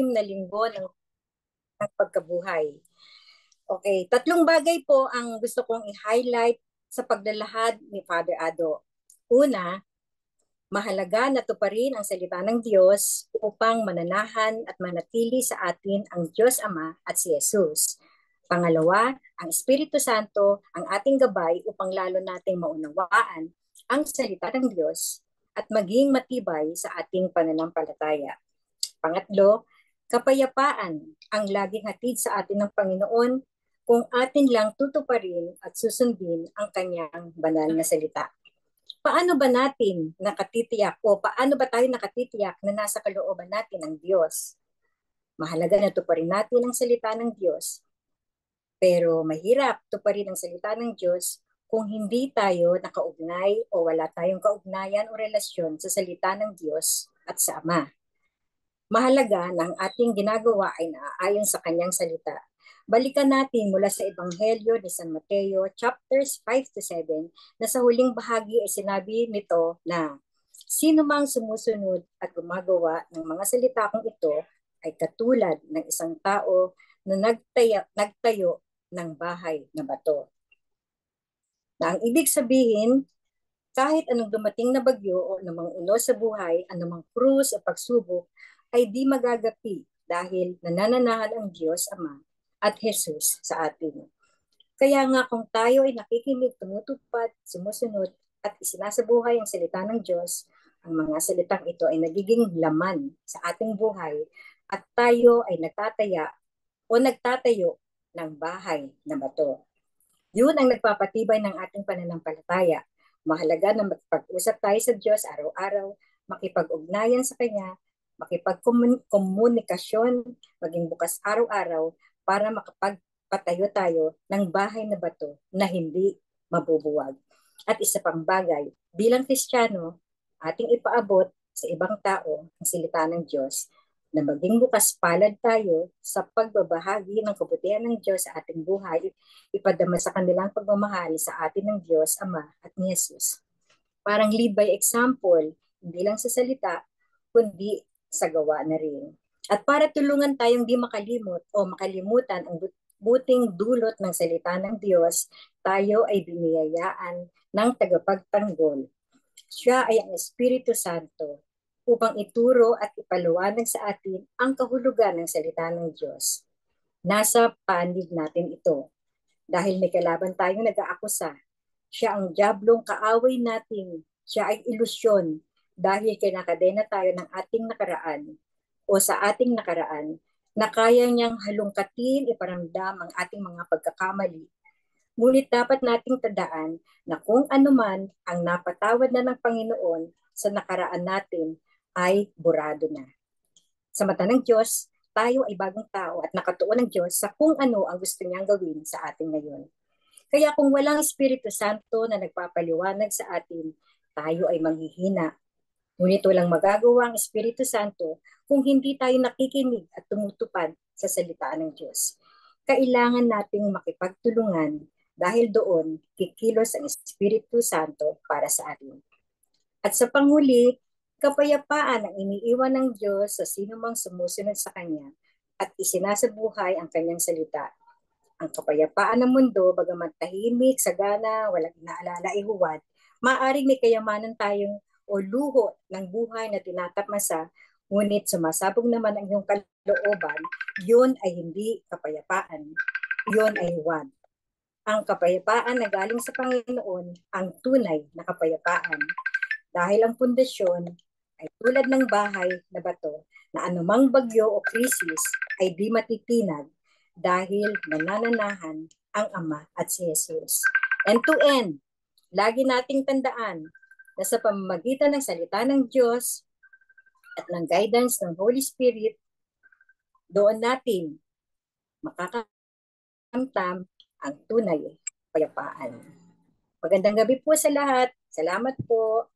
na linggo ng pagkabuhay. Okay, tatlong bagay po ang gusto kong i-highlight sa paglalahad ni Father Ado. Una, mahalaga na tuparin ang salita ng Diyos upang mananahan at manatili sa atin ang Diyos Ama at si Jesus. Pangalawa, ang Espiritu Santo ang ating gabay upang lalo nating maunawaan ang salita ng Diyos at maging matibay sa ating pananampalataya. Pangatlo, kapayapaan ang laging hatid sa atin ng Panginoon kung atin lang tutuparin at susundin ang kanyang banal na salita. Paano ba natin nakatitiyak o paano ba tayo nakatitiyak na nasa kalooban natin ang Diyos? Mahalaga na tuparin natin ang salita ng Diyos. Pero mahirap tuparin ang salita ng Diyos kung hindi tayo nakaugnay o wala tayong kaugnayan o relasyon sa salita ng Diyos at sa Ama. Mahalaga na ang ating ginagawa ay naaayon sa kanyang salita. Balikan natin mula sa Ebanghelyo ni San Mateo, chapters 5 to 7, na sa huling bahagi ay sinabi nito na sino mang sumusunod at gumagawa ng mga salita kong ito ay katulad ng isang tao na nagtayo ng bahay na bato. Na ang ibig sabihin, kahit anong dumating na bagyo o namang unos sa buhay, anumang krus o pagsubok, ay di magagapi dahil nanananahan ang Diyos Ama at Jesus sa atin. Kaya nga kung tayo ay nakikinig, tumutupad, sumusunod at isinasabuhay ang salita ng Diyos, ang mga salitang ito ay nagiging laman sa ating buhay at tayo ay nagtatayo ng bahay na bato. Yun ang nagpapatibay ng ating pananampalataya. Mahalaga na makipag-usap tayo sa Diyos araw-araw, makipag-ugnayan sa Kanya, makipag-komunikasyon, maging bukas araw-araw para makapagpatayo tayo ng bahay na bato na hindi mabubuwag. At isa pang bagay, bilang Kristiyano, ating ipaabot sa ibang tao ang salita ng Diyos na maging bukas palad tayo sa pagbabahagi ng kabutihan ng Diyos sa ating buhay, ipadama sa kanilang pagmamahal sa atin ng Diyos, Ama at ni Jesus. Parang lead by example, hindi lang sa salita, kundi sa gawa na rin. At para tulungan tayong di makalimot o makalimutan ang buting dulot ng salita ng Diyos, tayo ay biniyayaan ng tagapagtanggol. Siya ay ang Espiritu Santo upang ituro at ipaliwanag sa atin ang kahulugan ng salita ng Diyos. Nasa panig natin ito. Dahil may kalaban tayong nag-aakusa. Siya ang diablong kaaway natin. Siya ay ilusyon dahil kinakadena tayo ng ating nakaraan o sa ating nakaraan na kaya niyang halungkatin, iparamdam ang ating mga pagkakamali. Ngunit dapat nating tandaan na kung anuman ang napatawad na ng Panginoon sa nakaraan natin ay burado na. Sa mata ng Diyos, tayo ay bagong tao at nakatuon ng Diyos sa kung ano ang gusto niyang gawin sa atin ngayon. Kaya kung walang Espiritu Santo na nagpapaliwanag sa atin, tayo ay manghihina. Ngunit walang magagawa ang Espiritu Santo kung hindi tayo nakikinig at tumutupad sa salita ng Diyos. Kailangan nating makipagtulungan dahil doon kikilos ang Espiritu Santo para sa atin. At sa panghuli, kapayapaan ang iniiwan ng Diyos sa sinumang sumusunod sa Kanya at isinasabuhay ang Kanyang salita. Ang kapayapaan ng mundo, bagamat tahimik, sagana, walang inaalala ay huwad, maaaring may kayamanan tayong o luho ng buhay na tinatapmasa, ngunit sumasabog naman ang iyong kalooban, yun ay hindi kapayapaan. Yun ay huwad. Ang kapayapaan na galing sa Panginoon, ang tunay na kapayapaan. Dahil ang pundasyon ay tulad ng bahay na bato na anumang bagyo o krisis ay di matitinag dahil nanananahan ang Ama at si Jesus. And to end, lagi nating tandaan na sa pamamagitan ng salita ng Diyos at ng guidance ng Holy Spirit, doon natin makakakamtam ang tunay kapayapaan. Magandang gabi po sa lahat. Salamat po.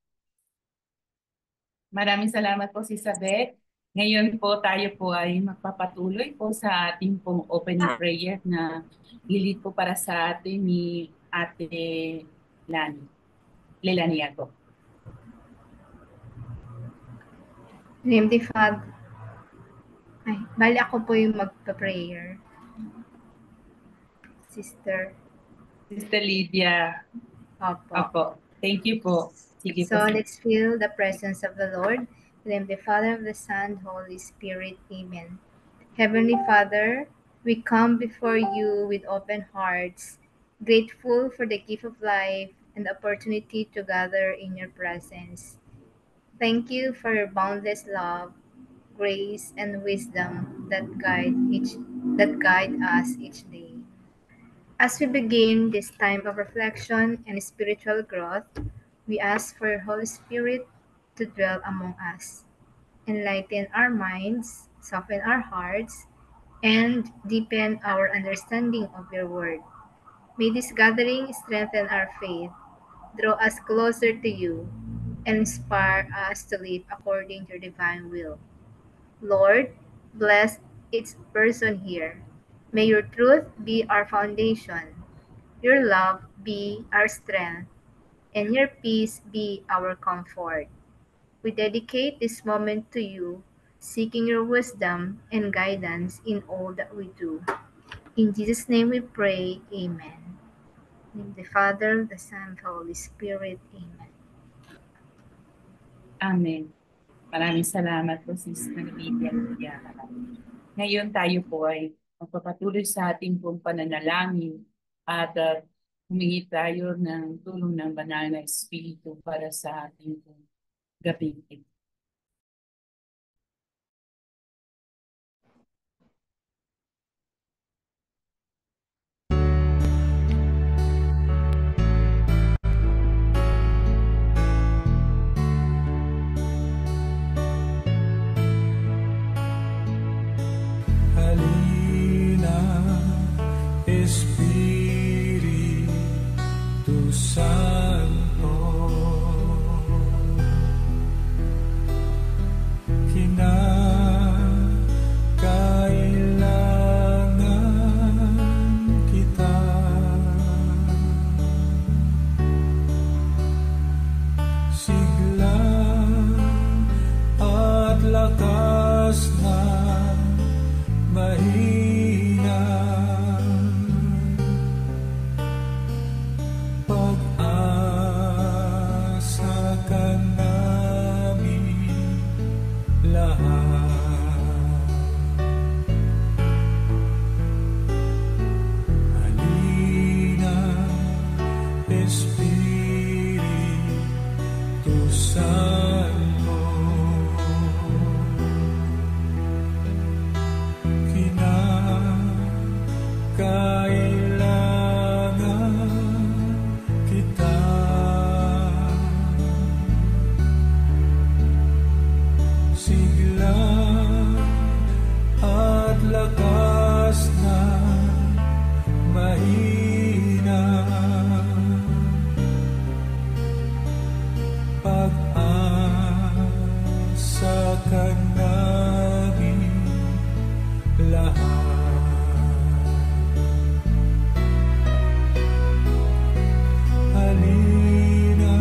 Maraming salamat po, Sister Beth. Ngayon po tayo po ay magpapatuloy po sa ating pong opening prayer na ilid po para sa atin ni Ate Lelaniago. Name the Father, Ay, bali ako po yung magpa-prayer. Sister. Sister Lydia. Opo. Opo. Thank you po. Sige po. So let's feel the presence of the Lord. In the name of the Father, of the Son, Holy Spirit. Amen. Heavenly Father, we come before you with open hearts, grateful for the gift of life and the opportunity to gather in your presence. Thank you for your boundless love, grace, and wisdom that guide us each day. As we begin this time of reflection and spiritual growth, we ask for your Holy Spirit to dwell among us, enlighten our minds, soften our hearts, and deepen our understanding of your word. May this gathering strengthen our faith, draw us closer to you, and inspire us to live according to your divine will. Lord, bless each person here. May your truth be our foundation, your love be our strength, and your peace be our comfort. We dedicate this moment to you, seeking your wisdom and guidance in all that we do. In Jesus' name we pray, Amen. In the name of the Father, the Son, the Holy Spirit, Amen. Amen. Maraming salamat po, Sister Lydia. Ngayon tayo po ay magpapatuloy sa ating pong pananalangin at humingi tayo ng tulong ng banal na Espiritu para sa ating pong gabing ito. Halina, Espiritu Santo, kinakailangan kita. Sigla at lakas na mahina, pag-asa ka namin lahat. Halina, Espiritu Santo, kinakailangan kita. Sigla at lakas na mahina, pag-asa ka namin lahat. Halina,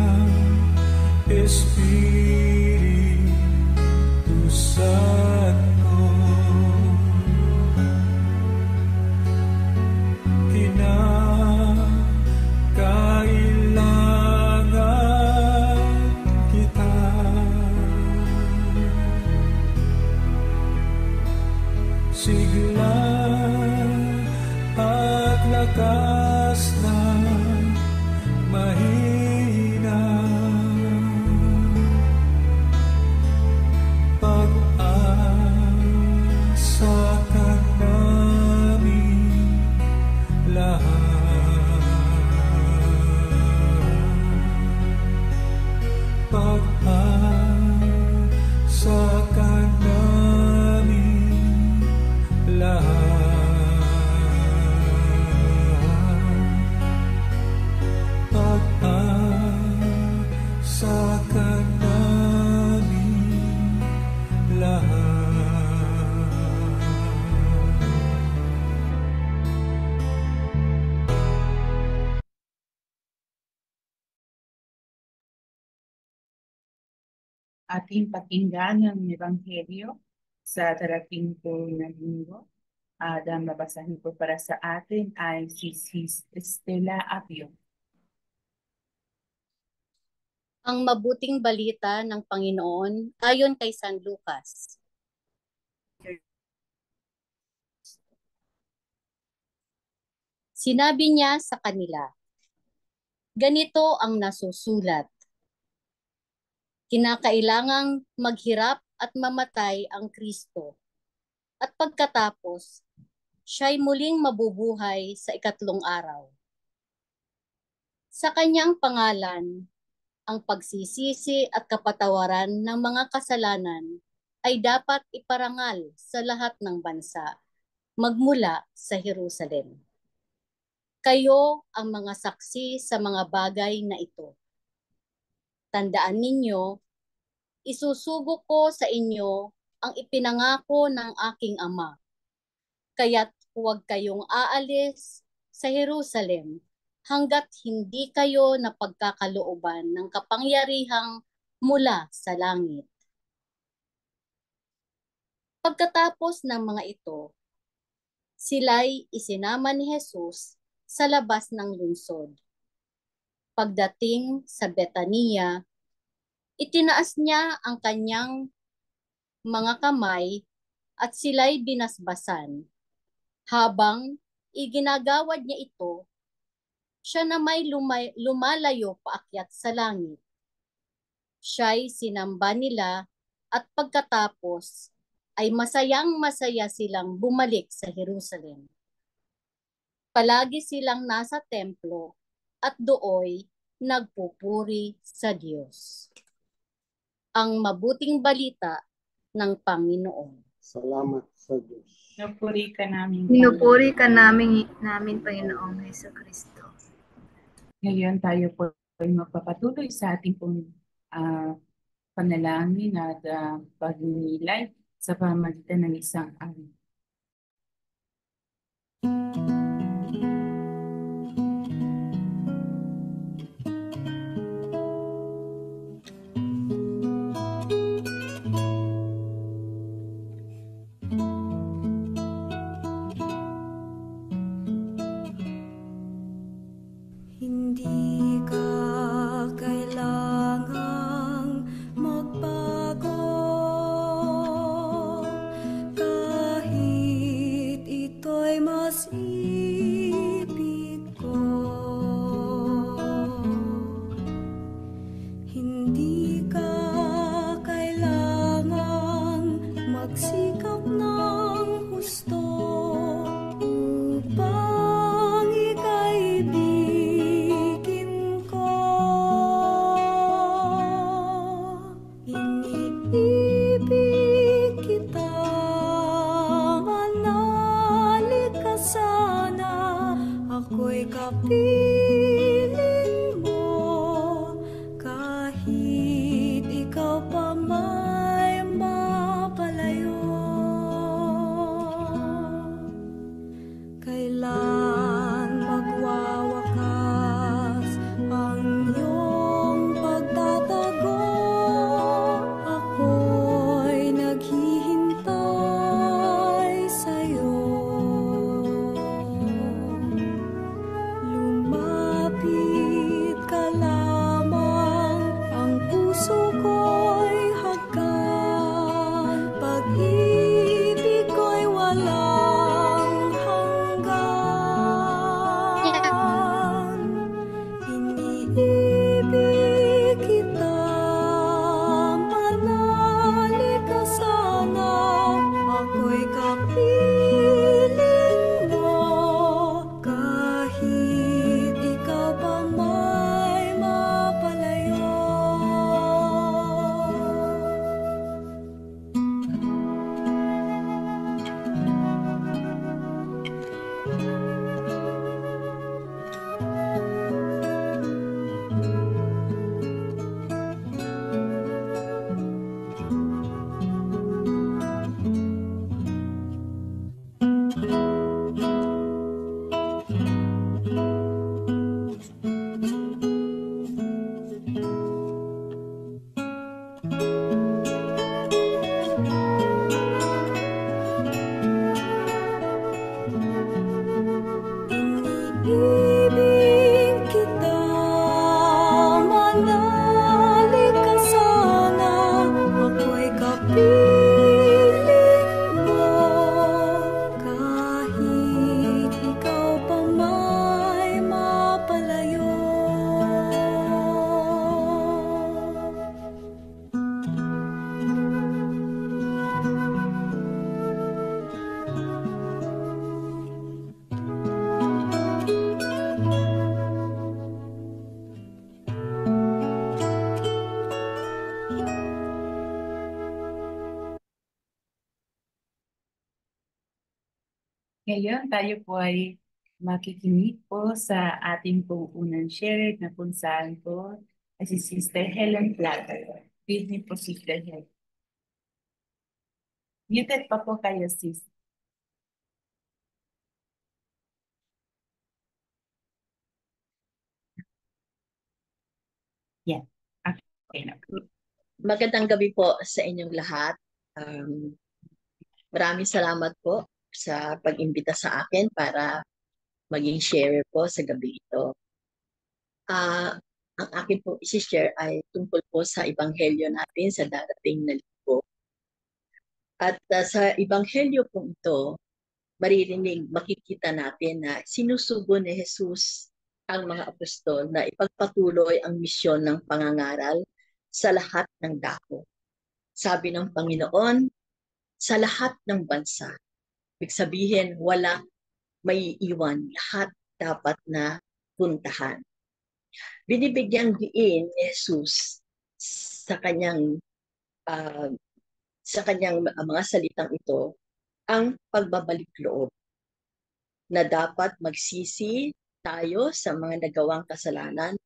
Espiritu Santo, kinakailangan kita. Sigla at lakas na mahina, pag-asa ka namin lahat. Pag-asa ka namin lahat. Pag-asa ka namin lahat. Ating pakinggan ng Ebanghelyo sa darating po na linggo. At ang babasahin po para sa atin ay si Sis Estela Apio. Ang mabuting balita ng Panginoon ayon kay San Lucas. Sinabi niya sa kanila, ganito ang nasusulat. Kinakailangang maghirap at mamatay ang Kristo. At pagkatapos, siya'y muling mabubuhay sa ikatlong araw. Sa kanyang pangalan, ang pagsisisi at kapatawaran ng mga kasalanan ay dapat iparangal sa lahat ng bansa, magmula sa Jerusalem. Kayo ang mga saksi sa mga bagay na ito. Tandaan ninyo, isusugo ko sa inyo ang ipinangako ng aking Ama. Kaya't huwag kayong aalis sa Jerusalem hanggat hindi kayo napagkakalooban ng kapangyarihang mula sa langit. Pagkatapos ng mga ito, sila'y isinama ni Jesus sa labas ng lungsod. Pagdating sa Betania, itinaas niya ang kanyang mga kamay at sila'y binasbasan. Habang iginagawad niya ito, siya na may lumalayo paakyat sa langit. Siya'y sinamba nila at pagkatapos ay masayang-masaya silang bumalik sa Jerusalem. Palagi silang nasa templo at dooy nagpupuri sa Diyos. Ang mabuting balita ng Panginoon. Salamat sa Diyos. Pinupuri ka namin. Pinupuri ka namin, Panginoong Hesukristo. Ngayon tayo po ay magpapatuloy sa ating pong panalangin at pagninilay sa pamamagitan ng isang awit. Hindi ka kailangang magbago kahit ito'y mas ibig ko. Hindi ka kailangang magsikap ng husto upang ika'y iniibig kita, manalik ka sana, ako'y kapiling mo, kahit ikaw pa may mapalayo. Kailan magwawakas ang iyong pagtatago? Ako'y naghihintay sa'yo. ibig kita, manalig ka sana, ako'y kapiling mo, kahit ikaw pa may mapalayo. Ngayon, tayo po ay makikinig po sa ating pong unang share na kung saan po ay si Sister Helen Platter. Please me po, Sister Helen. Muted pa po kayo, sis. Yeah. Okay na. Magandang gabi po sa inyong lahat. Maraming salamat po sa pag-imbita sa akin para maging sharer po sa gabi ito. Ang akin po isi-share ay tungkol po sa ebanghelyo natin sa darating na linggo. At sa ebanghelyo po ito, makikita natin na sinusugo ni Jesus ang mga apostol na ipagpatuloy ang misyon ng pangangaral sa lahat ng dako. Sabi ng Panginoon, sa lahat ng bansa. Ibig sabihin, wala may iwan, lahat dapat na puntahan. Binibigyang diin ni Jesus sa kanyang mga salitang ito ang pagbabalik loob na dapat magsisi tayo sa mga nagawang kasalanan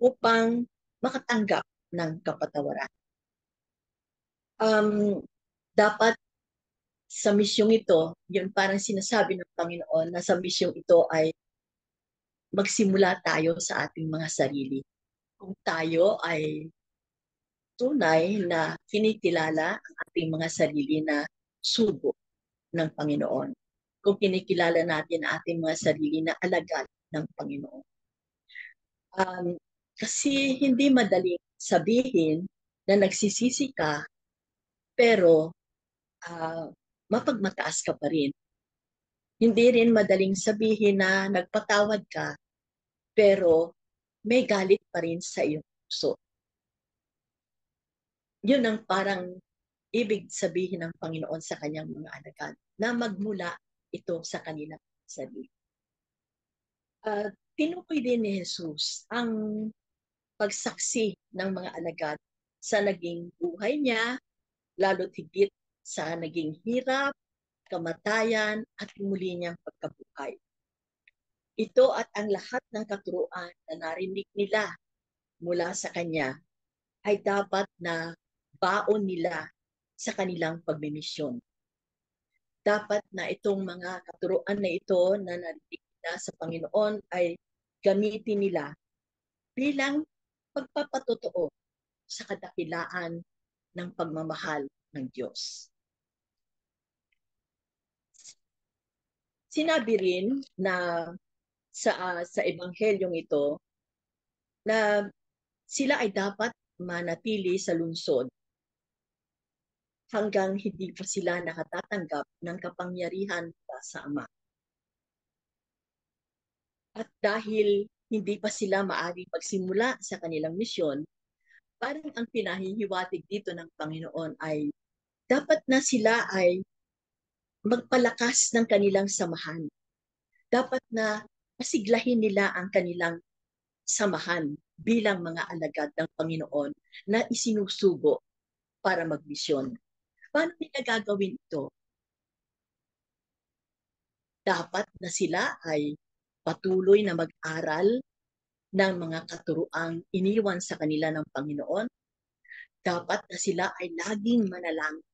upang makatanggap ng kapatawaran. Dapat sa misyong ito, yun parang sinasabi ng Panginoon na sa misyong ito ay magsimula tayo sa ating mga sarili. Kung tayo ay tunay na kinikilala ang ating mga sarili na sugo ng Panginoon. Kung kinikilala natin ang ating mga sarili na alagad ng Panginoon. Kasi hindi madaling sabihin na nagsisisi ka, pero mapagmataas ka pa rin. Hindi rin madaling sabihin na nagpatawad ka, pero may galit pa rin sa iyong puso. Yun ang parang ibig sabihin ng Panginoon sa kanyang mga alagad, na magmula ito sa kanilang sarili. Tinukoy din ni Jesus ang pagsaksi ng mga alagad sa naging buhay niya, lalo't higit sa naging hirap, kamatayan, at muli niyang pagkabuhay. Ito at ang lahat ng katuruan na narinig nila mula sa Kanya ay dapat na baon nila sa kanilang pagmimisyon. Dapat na itong mga katuruan na ito na narinig nila sa Panginoon ay gamitin nila bilang pagpapatotoo sa kadakilaan ng pagmamahal ng Diyos. Sinabi rin na sa ebanghelyong ito na sila ay dapat manatili sa lungsod hanggang hindi pa sila nakatatanggap ng kapangyarihan sa Ama. At dahil hindi pa sila maaring magsimula sa kanilang misyon, parang ang pinahihiwatig dito ng Panginoon ay dapat na sila ay magpalakas ng kanilang samahan. Dapat na pasiglahin nila ang kanilang samahan bilang mga alagad ng Panginoon na isinusugo para magmisyon. Paano nila gagawin ito? Dapat na sila ay patuloy na mag-aral ng mga katuruang iniwan sa kanila ng Panginoon. Dapat na sila ay laging manalangin.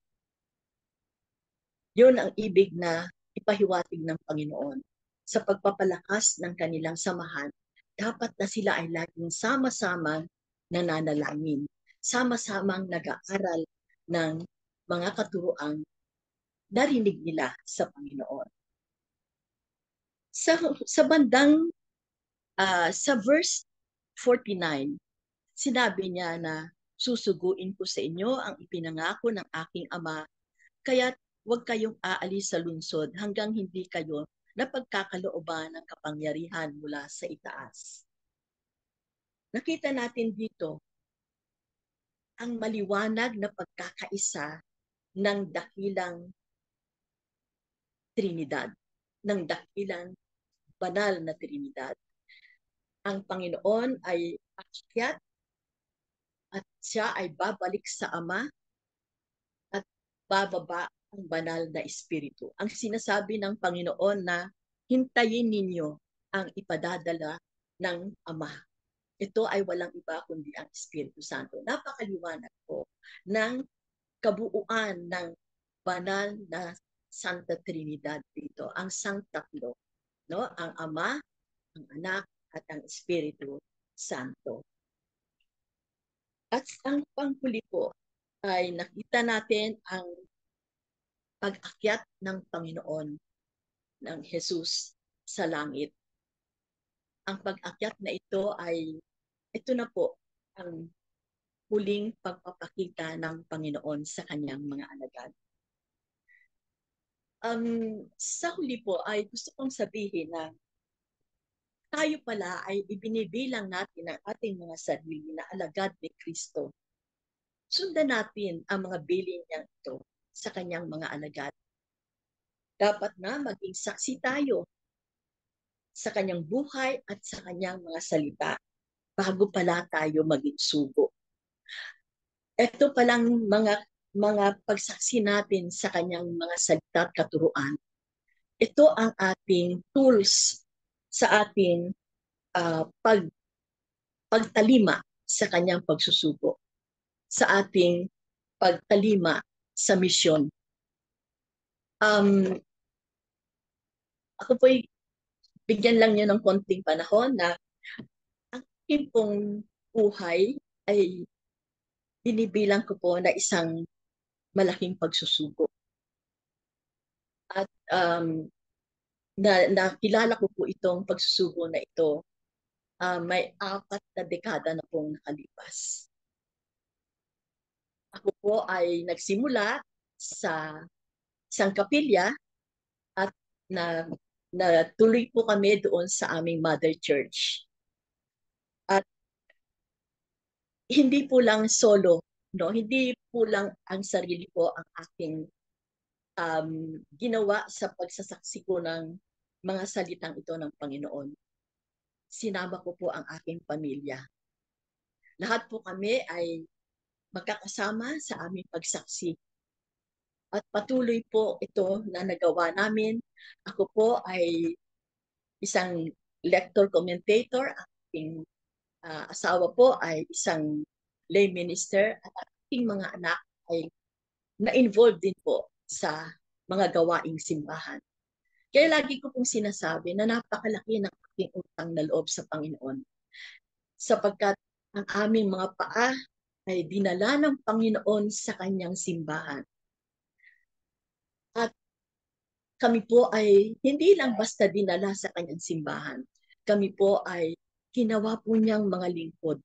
Yun ang ibig na ipahiwatig ng Panginoon. Sa pagpapalakas ng kanilang samahan, dapat na sila ay laging sama-samang nananalangin, sama-samang nag-aaral ng mga katuruang narinig nila sa Panginoon. Sa bandang Sa verse 49, sinabi niya na susuguin ko sa inyo ang ipinangako ng aking ama, kaya't huwag kayong aalis sa lungsod hanggang hindi kayo napagkakalooban ng kapangyarihan mula sa itaas. Nakita natin dito ang maliwanag na pagkakaisa ng dakilang Trinidad, ng dakilang banal na Trinidad. Ang Panginoon ay aakyat at siya ay babalik sa Ama at bababa ang banal na Espiritu. Ang sinasabi ng Panginoon na hintayin ninyo ang ipadadala ng Ama. Ito ay walang iba kundi ang Espiritu Santo. Napakaliwanag po ng kabuuan ng banal na Santa Trinidad dito, ang Sanctatlo, no? Ang Ama, ang Anak, at ang Espiritu Santo. At ang panghuli po ay nakita natin ang pag-akyat ng Panginoon, ng Jesus sa langit. Ang pag-akyat na ito na po ang huling pagpapakita ng Panginoon sa kanyang mga alagad. Sa huli po ay gusto kong sabihin na tayo pala ay ibinibilang natin ang ating mga sarili na alagad ni Kristo. Sundan natin ang mga bilin niya ito sa kanyang mga alagad. Dapat na maging saksi tayo sa kanyang buhay at sa kanyang mga salita bago pala tayo maging sugo. Ito palang mga pagsaksi natin sa kanyang mga salita at katuruan. Ito ang ating tools sa ating pagtalima sa kanyang pagsusugo, sa ating pagtalima sa misyon. Ako po'y bigyan lang niyo ng konting panahon na ang aking pong buhay ay binibilang ko po na isang malaking pagsusugo. At nakilala ko po itong pagsusugo na ito, may 4 na dekada na pong nakalipas. Ako po ay nagsimula sa isang kapilya at natuloy po kami doon sa aming mother church. At hindi po lang solo, no? Hindi po lang ang sarili ko ang aking ginawa sa pagsasaksi ko ng mga salitang ito ng Panginoon. Sinama ko po ang aking pamilya. Lahat po kami ay magkakasama sa aming pagsaksi. At patuloy po ito na nagawa namin. Ako po ay isang lector commentator. Ang aking asawa po ay isang lay minister. At ang aking mga anak ay na-involve din po sa mga gawaing simbahan. Kaya lagi ko pong sinasabi na napakalaki ng aking utang na loob sa Panginoon. Sapagkat ang aming mga paa ay dinala ng Panginoon sa kanyang simbahan. At kami po ay hindi lang basta dinala sa kanyang simbahan. Kami po ay ginawa po niyang mga lingkod.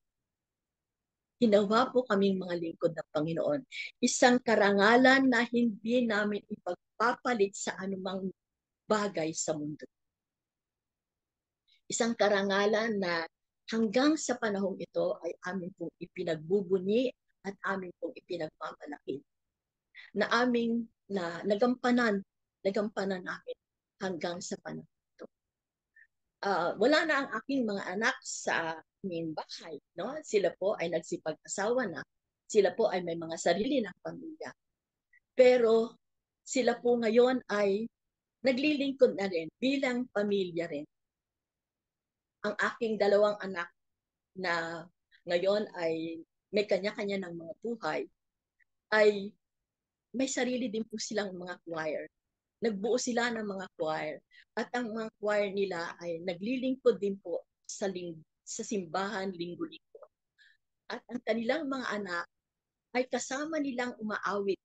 Ginawa po kaming mga lingkod ng Panginoon. Isang karangalan na hindi namin ipagpapalit sa anumang bagay sa mundo. Isang karangalan na hanggang sa panahong ito ay amin pong ipinagbubunyi at amin pong ipinagmamalaki. Na aming nagampanan namin hanggang sa panahon ito. Wala na ang aking mga anak sa aming bahay, no? Sila po ay nagsipag-asawa na. Sila po ay may mga sarili ng pamilya. Pero sila po ngayon ay naglilingkod na rin bilang pamilya rin. Ang aking 2 anak na ngayon ay may kanya-kanya ng mga buhay ay may sarili din po silang mga choir. Nagbuo sila ng mga choir. At ang mga choir nila ay naglilingkod din po sa simbahan linggo-linggo. At ang kanilang mga anak ay kasama nilang umaawit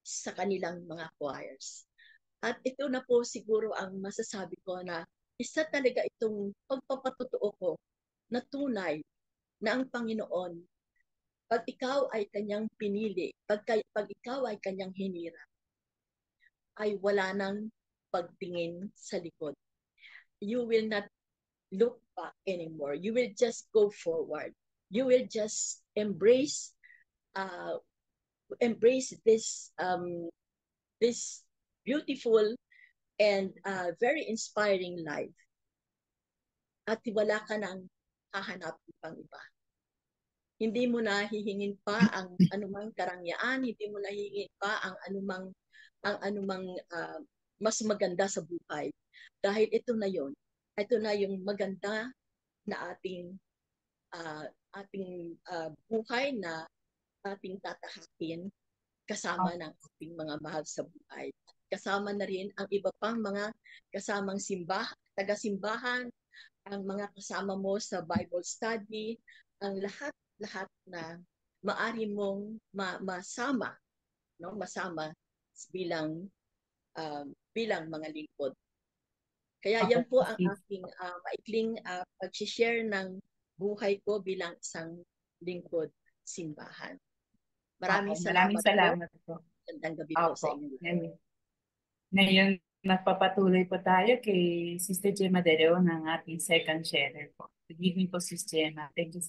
sa kanilang mga choirs. At ito na po siguro ang masasabi ko na isa talaga itong pagpapatotoo ko na tunay na ang Panginoon, pag ikaw ay kanyang pinili, pag ikaw ay kanyang hinirang, ay wala nang pagtingin sa likod. You will not look back anymore. You will just go forward. You will just embrace this beautiful and very inspiring life. At wala ka nang hahanapin pang iba. Hindi mo na hihingin pa ang anumang karangyaan, hindi mo na hihingin pa ang anumang mas maganda sa buhay. Dahil ito na yon. Ito na yung maganda na ating buhay na ating tatahakin kasama ng ating mga mahal sa buhay. Kasama na rin ang iba pang mga kasamang taga-simbahan, ang mga kasama mo sa Bible study, ang lahat na maari mong masama bilang mga lingkod. Kaya yan po ang aking maikling pag-share ng buhay ko bilang isang lingkod simbahan. Maraming salamat po. Magandang gabi po sa inyo. Ngayon, nagpapatuloy po tayo kay Sister Gemma De Leon ng ating second sharer po. Good evening po, Sister Gemma. Thank you.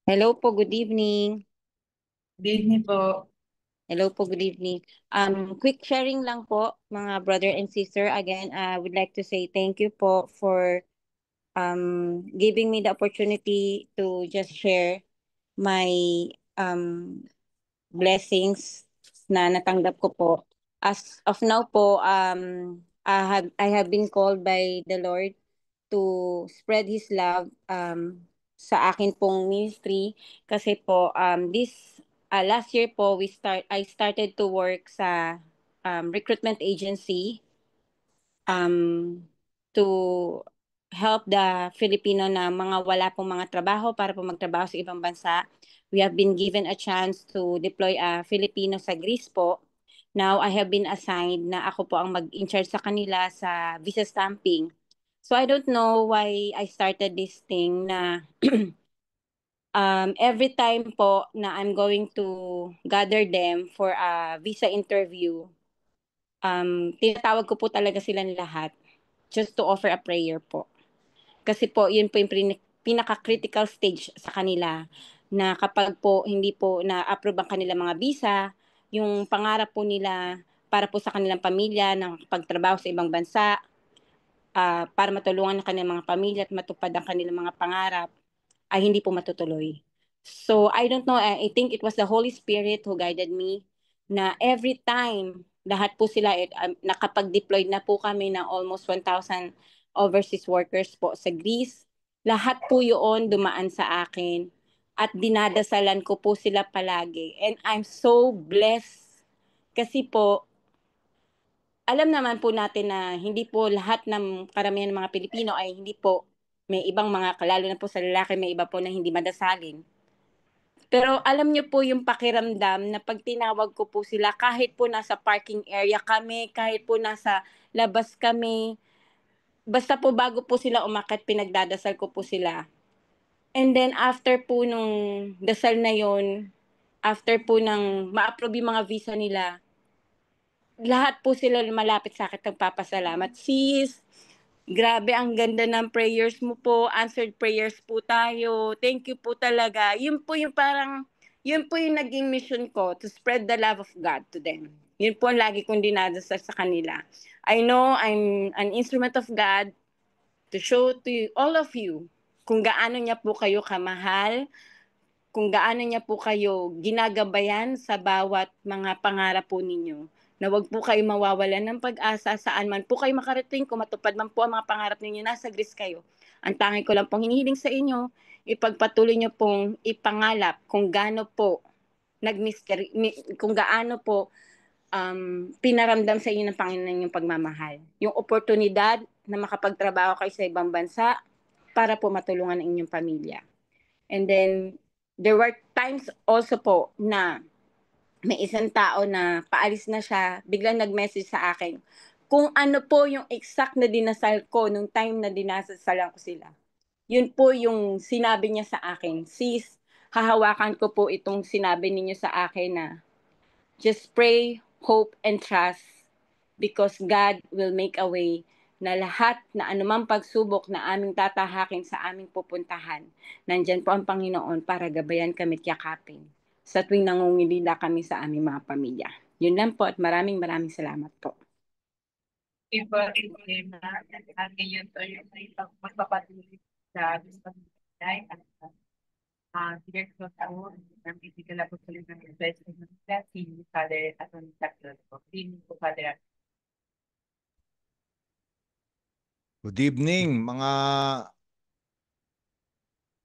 Hello po, good evening. Good evening po. Hello po, good evening. Quick sharing lang po, mga brother and sister. Again, I would like to say thank you po for giving me the opportunity to just share my blessings na natanggap ko po. As of now po, I have been called by the Lord to spread His love sa akin pong ministry kasi po last year po I started to work sa recruitment agency to help the Filipino na mga wala pong mga trabaho para po magtrabaho sa ibang bansa. We have been given a chance to deploy a Filipino sa Greece po. Now I have been assigned na ako po ang mag-in-charge sa kanila sa visa stamping. So I don't know why I started this thing na every time po na I'm going to gather them for a visa interview, tinatawag ko po talaga silang lahat just to offer a prayer po. Kasi po, yun po yung pinaka-critical stage sa kanila na kapag po hindi po na-approve ang kanilang mga visa, yung pangarap po nila para po sa kanilang pamilya ng pagtrabaho sa ibang bansa, para matulungan ang kanilang mga pamilya at matupad ang kanilang mga pangarap, ay hindi po matutuloy. So, I don't know, I think it was the Holy Spirit who guided me na every time, lahat po sila, nakapag-deploy na po kami ng almost 1,000 overseas workers po sa Greece. Lahat po yun dumaan sa akin at dinadasalan ko po sila palagi. And I'm so blessed kasi po, alam naman po natin na hindi po lahat ng karamihan ng mga Pilipino ay hindi po, may ibang mga, lalo na po sa lalaki, may iba po na hindi madasalin. Pero alam niyo po yung pakiramdam na pag tinawag ko po sila, kahit po nasa parking area kami, kahit po nasa labas kami, basta po bago po sila umakyat, pinagdadasal ko po sila. And then after po nung dasal na yon, after po nang ma-approve yung mga visa nila, lahat po sila malapit sa akin nagpapasalamat. Sis, grabe ang ganda ng prayers mo po. Answered prayers po tayo. Thank you po talaga. Yun po yung naging mission ko, to spread the love of God to them. Yun po ang lagi kong dinadasal sa kanila. I know I'm an instrument of God to show to all of you kung gaano niya po kayo kamahal, kung gaano niya po kayo ginagabayan sa bawat mga pangarap po ninyo. Na wag po kayo mawawalan ng pag-asa saan man po kayo makarating, kung matupad man po ang mga pangarap ninyo, nasa Greece kayo. Ang tangi ko lang pong hinihiling sa inyo, ipagpatuloy nyo pong ipangalap kung gaano po kung gaano po pinaramdam sa inyo ng Panginoon yung pagmamahal. Yung oportunidad na makapagtrabaho kayo sa ibang bansa para po matulungan ang inyong pamilya. And then, there were times also po na may isang tao na paalis na siya, biglang nag-message sa akin kung ano po yung exact na dinasal ko nung time na dinasasalan ko sila. Yun po yung sinabi niya sa akin, sis, hahawakan ko po itong sinabi ninyo sa akin na just pray, hope, and trust because God will make a way na lahat na anumang pagsubok na aming tatahakin sa aming pupuntahan, nandyan po ang Panginoon para gabayan kami at yakapin sa tuwing nangungilila kami sa aming mga pamilya. Yun lang po at maraming salamat po. Iba, at ngayon to yung magpapatuloy sa pagpapalay at director ako ng physical po sa ng investment ng si Father at ang sector po. Po, Father. Good evening, mga